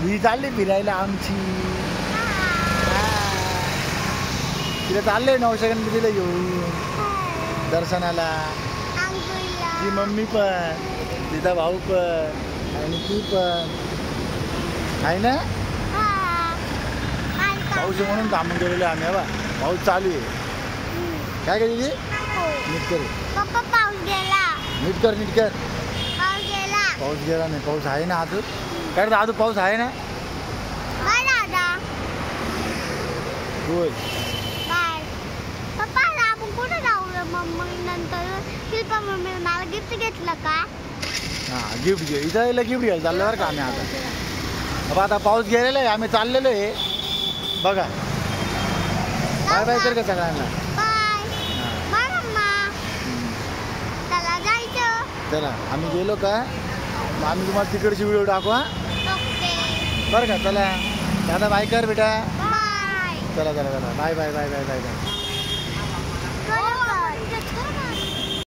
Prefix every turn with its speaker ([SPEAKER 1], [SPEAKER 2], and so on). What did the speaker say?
[SPEAKER 1] ही चालली फिरायला आमची. तिला चाललंय नवशा गणपतीला घेऊन दर्शनाला. ती मम्मी पण, तिचा भाऊ पण आणि ती पण आहे ना. पाऊस म्हणून थांबून गेलेलो आम्ही. हवा पाऊस चालू आहे. काय केली ती नीट कर. नीट कर नीट कर. पाऊस गेला नाही. पाऊस आहे ना अजून. काय रे दादू पाऊस आहे ना. बोल.
[SPEAKER 2] मला गिफ्ट घेतलं का.
[SPEAKER 1] हां गिफ्ट घे. इथं यायला गिफ्ट घ्यायला चाललं बरं का आम्ही आता. बाबा आता पाऊस गेलेला आहे. आम्ही चाललेलो आहे बघा. बाय बाय कर का सगळ्यांना. चला आम्ही गेलो का आम्ही तुम्हाला तिकडची व्हिडिओ टाकू. हां बरं का. चला दादा बाय कर बेटा. चला चला चला bye bye bye bye bye bye.